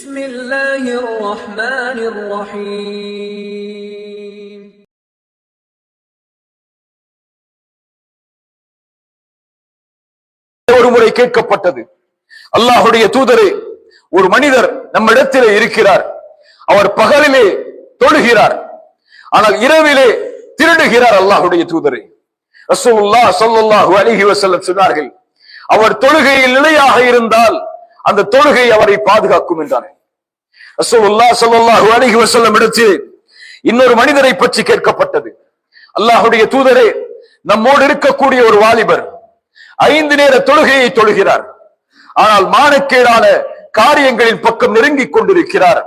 بسم الله الرحمن الرحيم ஒரு முறை கேட்கப்பட்டது, அல்லாஹ்வுடைய தூதரே, ஒரு மனிதர் நம்மிடத்திலே இருக்கிறார். அவர் பகலிலே தொழுகிறார், ஆனால் இரவிலே திருடுகிறார். அல்லாஹ்வுடைய தூதரே, ரசூலுல்லாஹ் ஸல்லல்லாஹு அலைஹி வஸல்லம் சொன்னார்கள், அவர் தொழுகையில் நிலையாக இருந்தால் அந்த தொழுகை அவரை பாதுகாக்கும் என்றார்கள். ரசூலுல்லாஹ் ஸல்லல்லாஹு அலைஹி வஸல்லம் இடத்தில் இன்னொரு மனிதரை பற்றி கேட்கப்பட்டது. அல்லாஹ்வுடைய தூதரே, நம்மோடு இருக்கக்கூடிய ஒரு வாலிபர் 5 நேர தொழுகையை தொழுகிறார், ஆனால் மானக்கேடான காரியங்களின் பக்கம் நெருங்கிக் கொண்டிருக்கிறார்.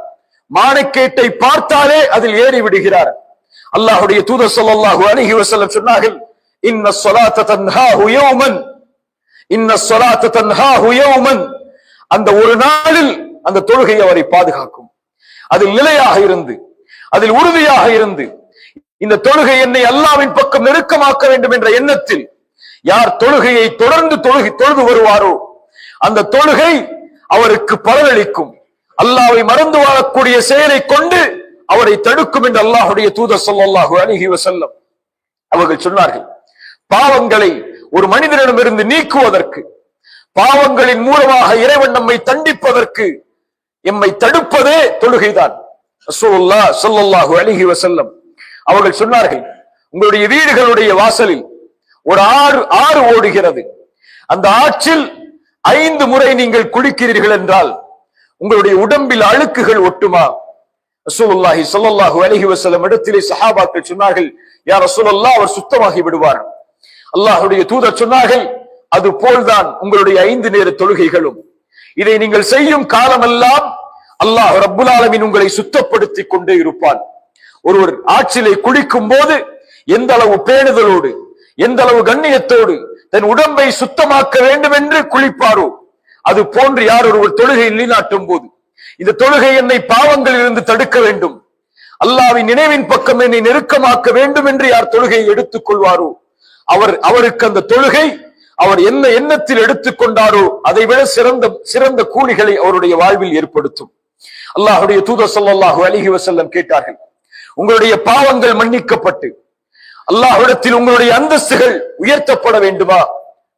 மானக்கேட்டை பார்த்தாலே அதில் ஏறி விடுகிறார். அல்லாஹ்வுடைய தூதர் ஸல்லல்லாஹு அலைஹி வஸல்லம் சொன்னார்கள், இன்ன ஸலாத்த தன்ஹாஹு யௌமன், இன்ன ஸலாத்த தன்ஹாஹு யௌமன், அந்த ஒரு நாளில் அந்த தொழுகை அவரை பாதுகாக்கும். அதில் நிலையாக இருந்து, அதில் உறுதியாக இருந்து, இந்த தொழுகை என்னை அல்லாஹ்வின் பக்கம் நெருக்கமாக்க வேண்டும் என்ற எண்ணத்தில் யார் தொழுகையை தொடர்ந்து தொழுது வருவாரோ அந்த தொழுகை அவருக்கு பலனளிக்கும். அல்லாஹ்வை மறந்து வாழக்கூடிய செயலை கொண்டு அவரை தடுக்கும் என்று அல்லாஹ்வுடைய தூதர் ஸல்லல்லாஹு அலைஹி வஸல்லம் அவர்கள் சொன்னார்கள். பாவங்களை ஒரு மனிதனிடமிருந்து நீக்குவதற்கு, பாவங்களின் மூலமாக இறைவன் நம்மை தண்டிப்பதற்கு எம்மை தடுப்பதே தொழுகைதான். ரசூலுல்லாஹ் ஸல்லல்லாஹு அலைஹி வஸல்லம் அவர்கள் சொன்னார்கள், உங்களுடைய வீடுகளுடைய வாசலில் ஒரு ஆறு ஓடுகிறது, அந்த ஆற்றில் 5 முறை நீங்கள் குளிக்கிறீர்கள் என்றால் உங்களுடைய உடம்பில் அழுக்குகள் ஒட்டுமா? ரசூலுல்லாஹி ஸல்லல்லாஹு அலைஹி வஸல்லம் இடத்திலே சஹாபாக்கள் சொன்னார்கள், யா ரசூலல்லாஹ், அவர் சுத்தமாகி விடுவார். அல்லாஹ்வுடைய தூதர் சொன்னார்கள், அது போல்தான் உங்களுடைய 5 நேர தொழுகைகளும். இதை நீங்கள் செய்யும் காலமெல்லாம் அல்லாஹ் ரப்புல் ஆலமீன் உங்களை சுத்தப்படுத்திக் கொண்டே இருப்பான். ஒருவர் ஆற்றிலே குளிக்கும் போது எந்த அளவு பேணுதலோடு, எந்த அளவு கண்ணியத்தோடு தன் உடம்பை சுத்தமாக்க வேண்டும் என்று குளிப்பாரோ அது போன்று யார் ஒருவர் தொழுகை நிலைநாட்டும் போது, இந்த தொழுகை என்னை பாவங்களில் இருந்து தடுக்க வேண்டும், அல்லாஹ்வின் நினைவின் பக்கம் என்னை நெருக்கமாக்க வேண்டும் என்று யார் தொழுகையை எடுத்துக் கொள்வாரோ அவருக்கு அந்த தொழுகை அவர் என்ன எண்ணத்தில் எடுத்துக்கொண்டாரோ அதை விட சிறந்த கூலிகளை அவருடைய வாழ்வில் ஏற்படுத்தும். அல்லாஹ்வுடைய தூதர் ஸல்லல்லாஹு அலைஹி வஸல்லம் கேட்டார்கள், உங்களுடைய பாவங்கள் மன்னிக்கப்பட்டு அல்லாஹ்விடத்தில் உங்களுடைய அந்தஸ்துகள் உயர்த்தப்பட வேண்டுமா?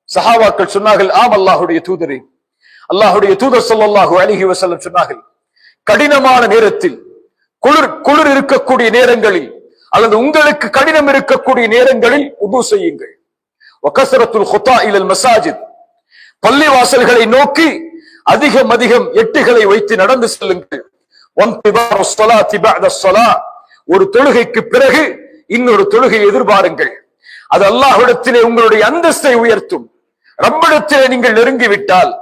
சஹாபாக்கள் சொன்னார்கள், ஆம் அல்லாஹ்வுடைய தூதரே. அல்லாஹ்வுடைய தூதர் ஸல்லல்லாஹு அலைஹி வஸல்லம் சொன்னார்கள், கடினமான நேரத்தில், குளிர் இருக்கக்கூடிய நேரங்களில் அல்லது உங்களுக்கு கடினம் இருக்கக்கூடிய நேரங்களில் உது செய்யுங்கள். வகஸரத்துல் குதா இலல் மசாஜித், பள்ளி வாசல்களை நோக்கி அதிகம் எட்டுகளை வைத்து நடந்து செல்லுங்கள். வன்திதாருஸ் ஸலாத்தி பஅத ஸலாத், ஒரு தொழுகைக்கு பிறகு இன்னொரு தொழுகையை எதிர்பாருங்கள். அது அல்லாஹ்விடத்திலே உங்களுடைய அந்தஸ்தை உயர்த்தும். ரப்பிடத்திலே நீங்கள் நெருங்கிவிட்டால்,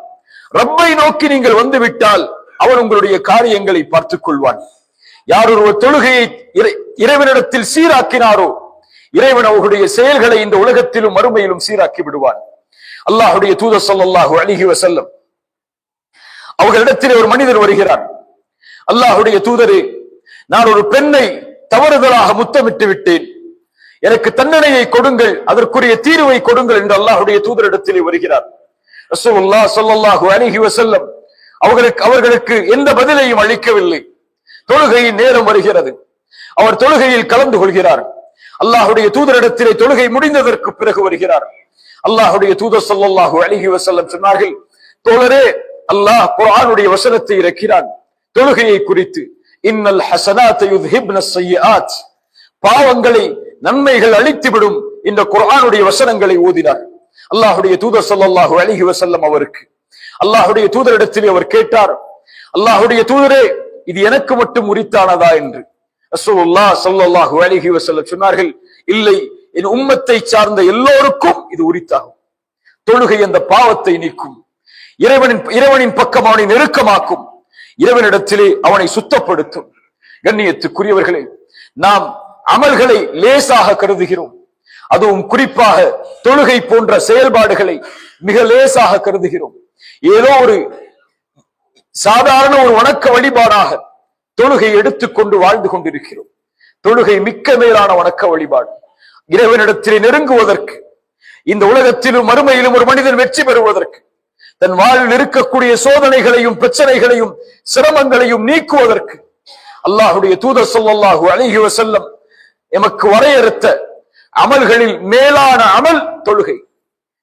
ரப்பை நோக்கி நீங்கள் வந்துவிட்டால் அவன் உங்களுடைய காரியங்களை பார்த்துக் கொள்வான். யார் ஒரு தொழுகையை இறைவனிடத்தில் சீராக்கினாரோ இறைவன் அவர்களுடைய செயல்களை இந்த உலகத்திலும் மறுமையிலும் சீராக்கி விடுவான். அல்லாஹ்வுடைய தூதர் ஸல்லல்லாஹு அலைஹி வஸல்லம் அவர்களிடத்திலே ஒரு மனிதர் வருகிறார். அல்லாஹ்வுடைய தூதரே, நான் ஒரு பெண்ணை தவறுதலாக முத்தமிட்டு விட்டேன், எனக்கு தண்டனையை கொடுங்கள், அதற்குரிய தீர்வை கொடுங்கள் என்று அல்லாஹ்வுடைய தூதரிடத்திலே வருகிறார். ரசூலுல்லாஹ் ஸல்லல்லாஹு அலைஹி வஸல்லம் அவர்களுக்கு எந்த பதிலையும் அளிக்கவில்லை. தொழுகையின் நேரம் வருகிறது, அவர் தொழுகையில் கலந்து கொள்கிறார். அல்லாஹ்வுடைய தூதரிடத்திலே தொழுகை முடிந்ததற்கு பிறகு வருகிறார். அல்லாஹ்வுடைய தூதர் ஸல்லல்லாஹு அலைஹி வஸல்லம் சொன்னார்கள், தோழரே, அல்லாஹ் குர்ஆனுடைய வசனத்தை இறக்கிறான் தொழுகையை குறித்து, இன்னல் ஹஸனாத யுத்ஹிப்னஸ் ஸய்யிஆத், பாவங்களை நன்மைகள் அழித்துவிடும் இந்த குர்ஆனுடைய வசனங்களை ஓதினார். அல்லாஹ்வுடைய தூதர் ஸல்லல்லாஹு அலைஹி வஸல்லம் அவருக்கு அல்லாஹ்வுடைய தூதரிடத்திலே அவர் கேட்டார், அல்லாஹ்வுடைய தூதரே, இது எனக்கு மட்டும் உரித்தானதா என்று. ரசூலுல்லாஹ் ஸல்லல்லாஹு அலைஹி வஸல்லம் சொன்னார்கள், இல்லை, என் உம்மத்தை சார்ந்த எல்லோருக்கும் இது உரித்தாகும். தொழுகை அந்த பாவத்தை நீக்கும், இறைவனின் பக்கம் அவனை நெருக்கமாக்கும், இறைவனிடத்திலே அவனை சுத்தப்படுத்தும். கண்ணியத்துக்குரியவர்களே, நாம் அமல்களை லேசாக கருதுகிறோம், அதுவும் குறிப்பாக தொழுகை போன்ற செயல்பாடுகளை மிக லேசாக கருதுகிறோம். ஏதோ ஒரு சாதாரண ஒரு வணக்க வழிபாடாக தொழுகை எடுத்துக்கொண்டு வாழ்ந்து கொண்டிருக்கிறோம். தொழுகை மிக்க மேலான வணக்க வழிபாடு. இறைவனிடத்திலே நெருங்குவதற்கு, இந்த உலகத்திலும் மறுமையிலும் ஒரு மனிதன் வெற்றி பெறுவதற்கு, தன் வாழ்வில் இருக்கக்கூடிய சோதனைகளையும் பிரச்சனைகளையும் சிரமங்களையும் நீக்குவதற்கு அல்லாஹுடைய தூதர் ஸல்லல்லாஹு அலைஹி வஸல்லம் எமக்கு வரையறுத்த அமல்களில் மேலான அமல் தொழுகை.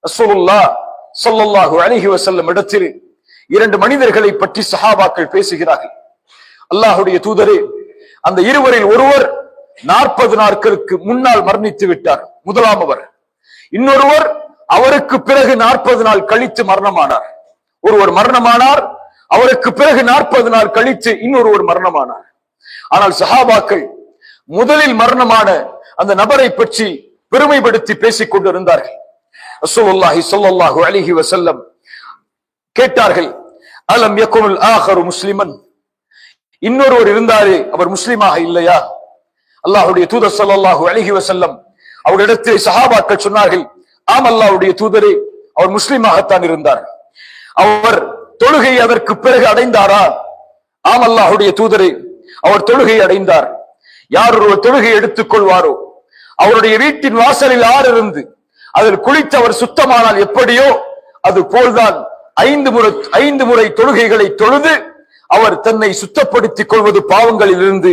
ரசூலுல்லாஹ் ஸல்லல்லாஹு அலைஹி வஸல்லம் இடத்தில் இரண்டு மனிதர்களை பற்றி சஹாபாக்கள் பேசுகிறார்கள். அல்லாஹுடைய தூதரே, அந்த இருவரில் ஒருவர் 40 நாட்களுக்கு முன்னால் மரணித்து விட்டார், முதலாமவர். இன்னொருவர் அவருக்கு பிறகு 40 நாள் கழித்து மரணமானார். ஒருவர் மரணமானார், அவருக்கு பிறகு 40 நாள் கழித்து இன்னொருவர் மரணமானார். ஆனால் சஹாபாக்கள் முதலில் மரணமான அந்த நபரை பற்றி பெருமைப்படுத்தி பேசிக் கொண்டிருந்தார்கள். ரசூலுல்லாஹி ஸல்லல்லாஹு அலைஹி வஸல்லம் கேட்டார்கள், அலம் யகுல் ஆகரு முஸ்லிமன், இன்னொருவர் இருந்தாரே அவர் முஸ்லிமாக இல்லையா? அல்லாஹ்வுடைய தூதர் ஸல்லல்லாஹு அலைஹி வஸல்லம் அவரிடத்தில் சஹாபாக்கள் சொன்னார்கள், ஆம் அல்லாஹ்வுடைய தூதரே, அவர் முஸ்லிமாகத்தான் இருந்தார். அவர் தொழுகை அதற்கு பிறகு அடைந்தாரா? ஆம் அல்லாஹ்வுடைய தூதரே, அவர் தொழுகை அடைந்தார். யார் ஒருவர் தொழுகை எடுத்துக் கொள்வாரோ, அவருடைய வீட்டின் வாசலில் ஆறு இருந்து அதில் குளித்து அவர் சுத்தமானால் எப்படியோ அது போல்தான் 5 முறை தொழுகைகளை தொழுது அவர் தன்னை சுத்தப்படுத்திக் கொள்வது பாவங்களில் இருந்து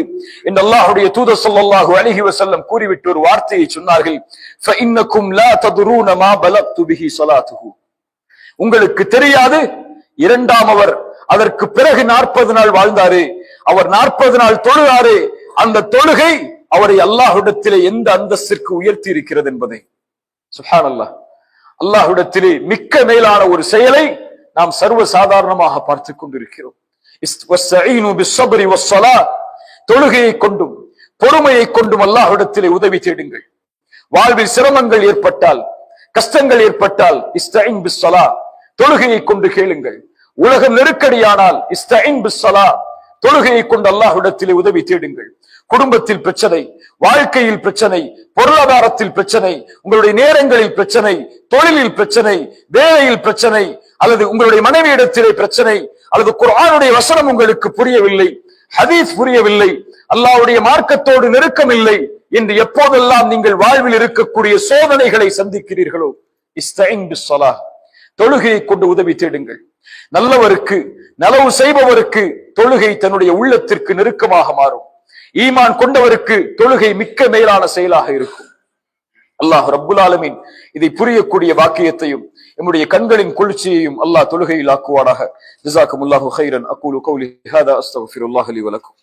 என்று அல்லாஹ்வுடைய தூதர் ஸல்லல்லாஹு அலைஹி வஸல்லம் கூறிவிட்டு ஒரு வார்த்தையை சொன்னார்கள், ஃபஇன்னகும் லா ததுரூன மா பலக்து பிஹி ஸலாத்துஹு, உங்களுக்கு தெரியாது இரண்டாம் அவர் அதற்கு பிறகு 40 நாள் வாழ்ந்தாரே, அவர் 40 நாள் தொழுதாரே, அந்த தொழுகை அவரை அல்லாஹ்விடத்திலே எந்த அந்தஸ்திற்கு உயர்த்தி இருக்கிறது என்பதை. சுப்ஹானல்லாஹ், அல்லாஹ்விடத்திலே மிக்க மேலான ஒரு செயலை நாம் சர்வ சாதாரணமாக பார்த்துக் கொண்டிருக்கிறோம். தொழுகையை கொண்டும் பொறுமையை கொண்டும் அல்லாஹ்விடத்திலே உதவி தேடுங்கள். வாழ்வில் சிரமங்கள் ஏற்பட்டால், கஷ்டங்கள் ஏற்பட்டால் இஸ்தஈன் பிஸ்ஸலா, தொழுகையை கொண்டு கேளுங்கள். உலகம் நெருக்கடியானால் இஸ்தஈன் பிஸ்ஸலா, தொழுகையை கொண்டு அல்லாஹ்விடத்திலே உதவி தேடுங்கள். குடும்பத்தில் பிரச்சனை, வாழ்க்கையில் பிரச்சனை, பொருளாதாரத்தில் பிரச்சனை, உங்களுடைய நேரங்களில் பிரச்சனை, தொழிலில் பிரச்சனை, வேலையில் பிரச்சனை, அல்லது உங்களுடைய மனைவியிடத்திலே பிரச்சனை, அல்லது குர்ஆனுடைய வசனம் உங்களுக்கு புரியவில்லை, ஹதீஸ் புரியவில்லை, அல்லாஹ்வுடைய மார்க்கத்தோடு நெருக்கம் இல்லை என்று எப்போதெல்லாம் நீங்கள் வாழ்வில் இருக்கக்கூடிய சோதனைகளை சந்திக்கிறீர்களோ, இஸ்தஈன் பிஸ்ஸலாஹ், தொழுகையை கொண்டு உதவி தேடுங்கள். நல்லவருக்கு, நலவு செய்பவருக்கு தொழுகை தன்னுடைய உள்ளத்திற்கு நெருக்கமாக மாறும். ஈமான் கொண்டவருக்கு தொழுகை மிக்க மேலான செயலாக இருக்கும். அல்லாஹ் ரப்புல் ஆலமீன் இதை புரியக்கூடிய வாக்கியத்தையும் நம்முடைய கண்களின் குளிர்ச்சியையும் அல்லாஹ் தொழுகையில் ஆக்குவானாக. ஜஸாக்குமுல்லாஹு கைரன். அகூலு கௌலி ஹாதா அஸ்தக்ஃபிருல்லாஹ் லி வ லக்கும்.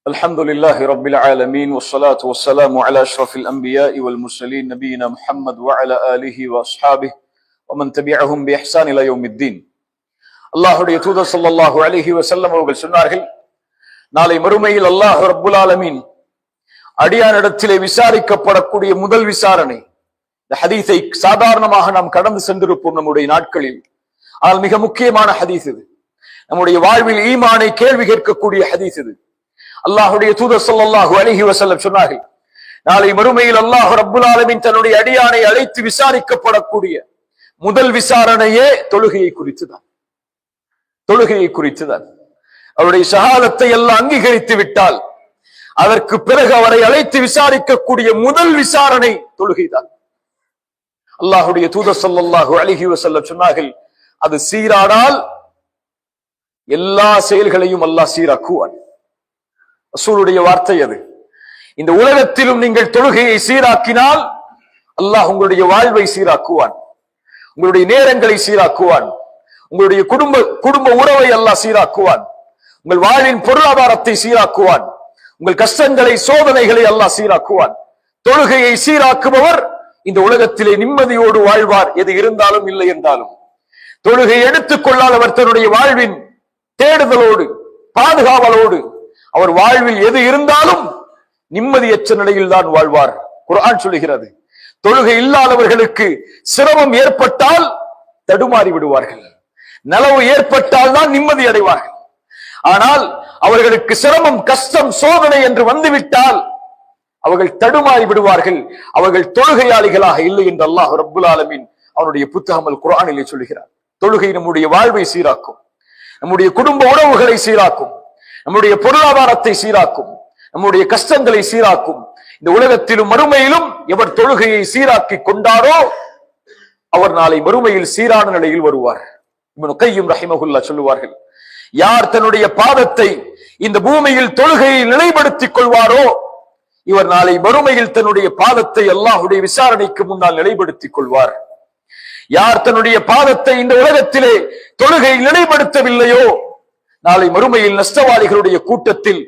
الحمد لله رب العالمين والصلاة والسلام على أشرف الأنبياء والمرسلين نبينا محمد وعلى آله وأصحابه ومن تبعهم بإحسان إلى يوم الدين. அல்லாஹ்வுடைய தூதர் ஸல்லல்லாஹு அலைஹி வஸல்லம் அவர்கள் சொன்னார்கள், நாளை மறுமையில் அல்லாஹ் ரப்புல் ஆலமீன் அடியானிடத்திலே விசாரிக்கப்படக்கூடிய முதல் விசாரணை. இந்த ஹதீஸை சாதாரணமாக நாம் கடந்து சென்றிருப்போம் நம்முடைய நாட்களில். ஆனால் மிக முக்கியமான ஹதீஸ் இது. நம்முடைய வாழ்வில் ஈமானை கேள்வி கேட்கக்கூடிய ஹதீஸ் இது. அல்லாஹ்வுடைய தூதர் ஸல்லல்லாஹு அலைஹி வஸல்லம் சொன்னார்கள், நாளை மறுமையில் அல்லாஹ் ரப்புல் ஆலமீன் தன்னுடைய அடியானை அழைத்து விசாரிக்கப்படக்கூடிய முதல் விசாரணையே தொழுகையை குறித்துதான். தொழுகையை குறித்துதான். அவருடைய ஷஹாதத்தை எல்லாம் அங்கீகரித்து விட்டால் அதற்கு பிறகு அவரை அழைத்து விசாரிக்கக்கூடிய முதல் விசாரணை தொழுகைதான். அல்லாஹ்வுடைய தூதர் ஸல்லல்லாஹு அலைஹி வஸல்லம் சொன்னார்கள், அது சீரானால் எல்லா செயல்களையும் அல்லாஹ் சீராக்குவான். ரசூலுடைய வார்த்தை அது. இந்த உலகத்திலும் நீங்கள் தொழுகையை சீராக்கினால் அல்லாஹ் உங்களுடைய வாழ்வை சீராக்குவான், உங்களுடைய நேரங்களை சீராக்குவான், உங்களுடைய குடும்ப உறவை அல்லாஹ் சீராக்குவான், உங்கள் வாழ்வின் பொருளாதாரத்தை சீராக்குவான், உங்கள் கஷ்டங்களை சோதனைகளை அல்லாஹ் சீராக்குவான். தொழுகையை சீராக்குபவர் இந்த உலகத்திலே நிம்மதியோடு வாழ்வார், எது இருந்தாலும் இல்லை என்றாலும். தொழுகை எடுத்துக் கொள்ளால் அவர் தன்னுடைய வாழ்வின் தேடுதலோடு பாதுகாவலோடு அவர் வாழ்வில் எது இருந்தாலும் நிம்மதியற்ற நிலையில் தான் வாழ்வார். குர்ஆன் சொல்லுகிறது, தொழுகை இல்லாதவர்களுக்கு சிரமம் ஏற்பட்டால் தடுமாறி விடுவார்கள், நலவு ஏற்பட்டால் தான் நிம்மதி அடைவார்கள். ஆனால் அவர்களுக்கு சிரமம், கஷ்டம், சோதனை என்று வந்துவிட்டால் அவர்கள் தடுமாறி விடுவார்கள், அவர்கள் தொழுகையாளிகளாக இல்லை என்று அல்லாஹ் ரப்புல் ஆலமீன் அவருடைய புத்தகம் அல் குர்ஆனிலே சொல்கிறார். தொழுகை நம்முடைய வாழ்வை சீராக்கும், நம்முடைய குடும்ப உறவுகளை சீராக்கும், நம்முடைய பொருளாதாரத்தை சீராக்கும், நம்முடைய கஷ்டங்களை சீராக்கும். இந்த உலகத்திலும் மறுமையிலும் எவர் தொழுகையை சீராக்கி கொண்டாரோ அவர் நாளை மறுமையில் சீரான நிலையில் வருவார். இப்னு கையும் ரஹிமஹுல்லாஹ் சொல்லுவார்கள், யார் தன்னுடைய பாதத்தை இந்த பூமியில் தொழுகையை நிலைப்படுத்திக் கொள்வாரோ இவர் நாளை மறுமையில் தன்னுடைய பாதத்தை அல்லாஹ்வுடைய விசாரணைக்கு முன்னால் நிலைப்படுத்திக் கொள்வார். யார் தன்னுடைய பாதத்தை இந்த உலகத்திலே தொழுகை நிலைப்படுத்தவில்லையோ நாளை மறுமையில் நஷ்டவாளிகளுடைய கூட்டத்தில்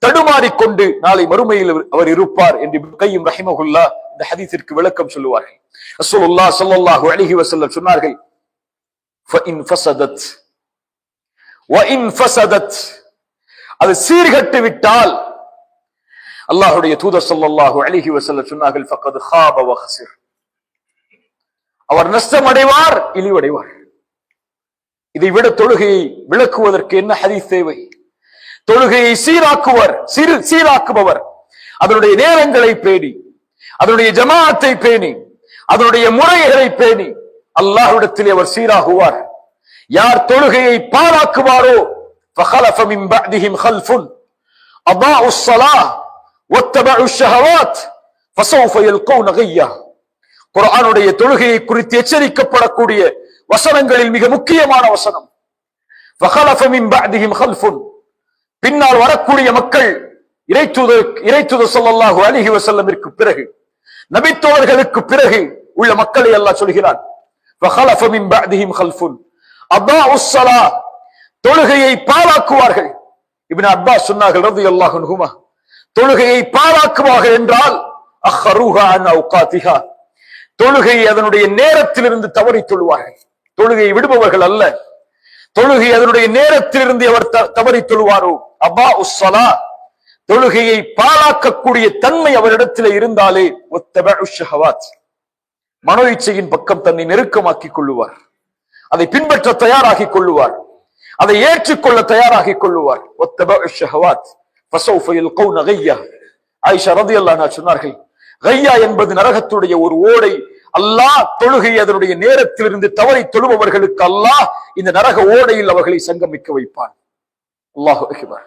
தடுமாறிக்கொண்டு நாளை மறுமையில் அவர் இருப்பார் என்று இப்னு கையும் ரஹிமஹுல்லாஹ் இந்த ஹதீஸிற்கு விளக்கம் சொல்லுவார்கள். ரசூலுல்லாஹ் ஸல்லல்லாஹு அலைஹி வஸல்லம் சொன்னார்கள், ஃபஇன் ஃபஸதத் வஇன் ஃபஸதத், அது சீர்கட்டு விட்டால் அல்லாஹ்வுடைய தூதர் ஸல்லல்லாஹு அலைஹி வஸல்லம் சொன்னார்கள், ஃபகத் ஹாப வ ஹஸிர், அவர் நஷ்டம் அடைவார், இழிவடைவார். இதை விட தொழுகையை விளக்குவதற்கு என்ன ஹதீஸ் தேவை? தொழுகையை சீராக்குபவர் அதனுடைய நேரங்களை பேணி, அதனுடைய ஜமாஅத்தை பேணி, அதனுடைய முறைகளை பேணி அல்லாஹ்விடத்திலே அவர் சீராகுவார். யார் தொழுகையை பாழாக்குவாரோ فخلف من بعدهم خلف اضاعوا الصلاه واتبعوا الشهوات فسوف يلقون غيا. குர்ஆனுடைய தொழுகையை குறித்து எச்சரிக்கப்படக்கூடிய வசனங்களில் மிக முக்கியமான வசனம் فخلف من بعدهم خلف, பின்னால் வரக்கூடிய மக்கள் இறைத்தூதர் ஸல்லல்லாஹு அலைஹி வஸல்லமிற்கு பிறகு நபித்தோழர்களுக்கு பிறகு உள்ள மக்களை அல்லாஹ் சொல்கிறான். فخلف من بعدهم خلف اضاعوا الصلاه, தொழுகையை பாழாக்குவார்கள். இப்னு அப்பாஸ் சொன்னார்கள் ரலியல்லாஹு அன்ஹுமா, தொழுகையை பாழாக்குவார்கள் என்றால் அஹ்ரூஹா அன் அவ்காத்திஹா, தொழுகை அதனுடைய நேரத்திலிருந்து தவறி தொழுவார்கள். தொழுகையை விடுபவர்கள் அல்ல, தொழுகை அதனுடைய நேரத்திலிருந்து அவர் தவறி தொழுவாரோ அபாஉஸ் ஸலா, தொழுகையை பாழாக்கக்கூடிய தன்மை அவரிடத்தில் இருந்தாலே வத்தபஉ ஷஹவாத், மனோ இச்சையின் பக்கம் தன்னை நெருக்கமாக்கிக் கொள்ளுவார், அதை பின்பற்ற தயாராகிக் கொள்ளுவார், அதை ஏற்றுக்கொள்ள தயாராகிக் கொள்ளுவார். வத்தபஉ ஷஹவாத் ஃபஸௌஃப யல்கௌன கய்யா. ஆயிஷா ரலியல்லாஹு அன்ஹா சொன்னார்கள், கய்யா என்பது நரகத்துடைய ஒரு ஓடை. அல்லாஹ் தொழுகை அதனுடைய நேரத்திலிருந்து தவறி தொழுபவர்களுக்கு அல்லாஹ் இந்த நரக ஓடையில் அவர்களை சங்கமிக்க வைப்பான். அல்லாஹு அக்பர்.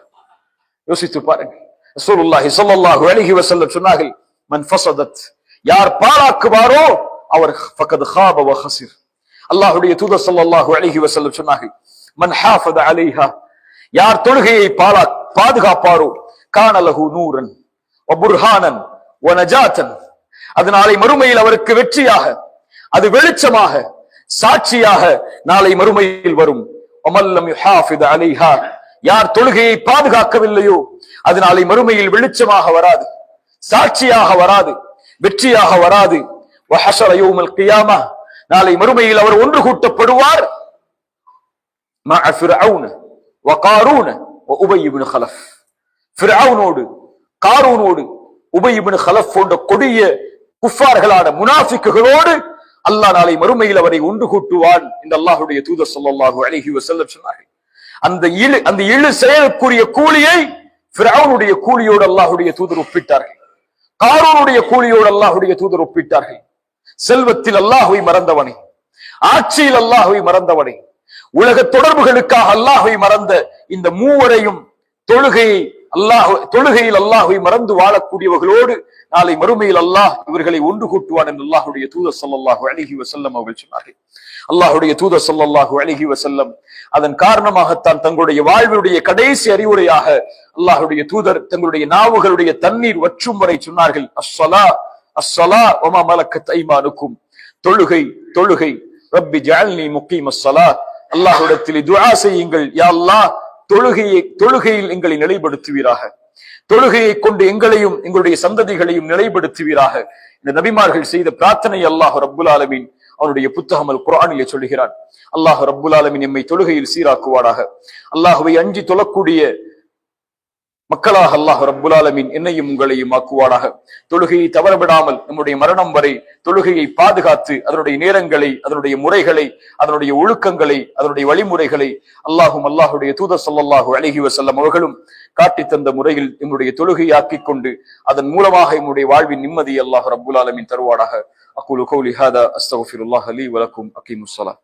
யோசித்து பாருங்கள். ரசூலுல்லாஹி ஸல்லல்லாஹு அலைஹி வஸல்லம் சொன்னார்கள், மன் ஃபஸதத், யார் பாழாக்குவாரோ அவர் ஃபகத் ஹாப வ ஹஸிர். அல்லாஹ்வுடைய தூதர் ஸல்லல்லாஹு அலைஹி வஸல்லம் சொன்னார்கள், மன் ஹாஃபத அலைஹா, யார் தொழுகையை பாதுகாப்பாரோ கான லஹு நூரன் வ புர்ஹானன் வ நஜாத்தன், அது நாளை மறுமையில் அவருக்கு வெற்றியாக, அது வெளிச்சமாக, சாட்சியாக நாளை மறுமையில் வரும். வமல்லம் யுஹாஃபித அலைஹா, யார் தொழுகையை பாதுகாக்கவில்லையோ அது நாளை மறுமையில் வெளிச்சமாக வராது, சாட்சியாக வராது, வெற்றியாக வராது. வஹஷர யௌமல் கியாமா, நாளை மறுமையில் அவர் ஒன்று கூட்டப்படுவார் மஅ ஃபிர்அவுன வ காரூன வ உபய் இப்னு கலஃப், ஃபிர்அவுனோடு, காரூனோடு, உபய் இப்னு கலஃப் போன்ற கொடிய குஃபார்களான முனாஃபிக்குகளோடு அல்லாஹ் நாளை மறுமையில் அவரை ஒன்று கூட்டுவான் என்று அல்லாஹ்வுடைய தூதர் ஸல்லல்லாஹு அலைஹி வஸல்லம் சொன்னார்கள். அந்த இழு செயலுக்குரிய கூலியை ஃபிர்அவுனுடைய கூலியோடு அல்லாஹ்வுடைய தூதர் ஒப்பிட்டார்கள், காரூனுடைய கூலியோடு அல்லாஹ்வுடைய தூதர் ஒப்பிட்டார்கள். செல்வத்தில் அல்லாஹ்வை மறந்தவனை, ஆட்சியில் அல்லாஹ்வை மறந்தவனை, உலக தொடர்புகளுக்காக அல்லாஹ்வை மறந்த இந்த மூவரையும் தொழுகையில் அல்லாஹ்வை மறந்து வாழக்கூடியவர்களோடு நாளை மறுமையில் அல்லாஹ் இவர்களை ஒன்று கூட்டுவான் என்று அல்லாஹ்வுடைய தூதர் ஸல்லல்லாஹு அலைஹி வஸல்லம் அவர்கள் சொன்னார்கள். அல்லாஹ்வுடைய தூதர் ஸல்லல்லாஹு அலைஹி வஸல்லம் அதன் காரணமாகத்தான் தங்களுடைய வாழ்வுடைய கடைசி அறிவுரையாக அல்லாஹ்வுடைய தூதர் தங்களுடைய நாவுகளுடைய தண்ணீர் வற்றும் வரை சொன்னார்கள், அஸ்ஸலா அஸ்ஸலா வமா மலக்கத் ஐமானுக்கும், தொழுகை தொழுகை, ரப்பி ஜஅல்னி முகீமஸ் ஸலா, அல்லாஹ்விடத்தில் துஆ செய்யுங்கள், யா அல்லாஹ் தொழுகையில் எங்களை நிலைப்படுத்துவீராக, தொழுகையை கொண்டு எங்களையும் எங்களுடைய சந்ததிகளையும் நிலைப்படுத்துவீராக. இந்த நபிமார்கள் செய்த பிரார்த்தனை அல்லாஹ் ரப்புல் ஆலமீன் அவனுடைய புத்தகம் அல் குர்ஆனிலே சொல்கிறான். அல்லாஹ் ரப்புல் ஆலமீன் எம்மை தொழுகையில் சீராக்குவாராக. அல்லாஹ்வை அஞ்சி தொழக்கூடிய மக்களாக அல்லாஹ் ரப்புல் ஆலமீன் என்னையும் உங்களையும் ஆக்குவாராக. தொழுகையை தவறவிடாமல் நம்முடைய மரணம் வரை தொழுகையை பாதுகாத்து அதனுடைய நேரங்களை, அதனுடைய முறைகளை, அதனுடைய ஒழுக்கங்களை, அதனுடைய வழிமுறைகளை அல்லாஹ்வுடைய தூதர் ஸல்லல்லாஹு அலைஹி வஸல்லம் அவர்களும் காட்டி தந்த முறையில் நம்முடைய தொழுகையை ஆக்கிக் கொண்டு அதன் மூலமாக நம்முடைய வாழ்வின் நிம்மதி அல்லாஹ் ரப்புல் ஆலமீன் தருவாராக. அகூலு கௌலி ஹாதா அஸ்தக்ஃபிருல்லாஹ லீ வ லக்கும். அகீமுஸ் ஸலாத்.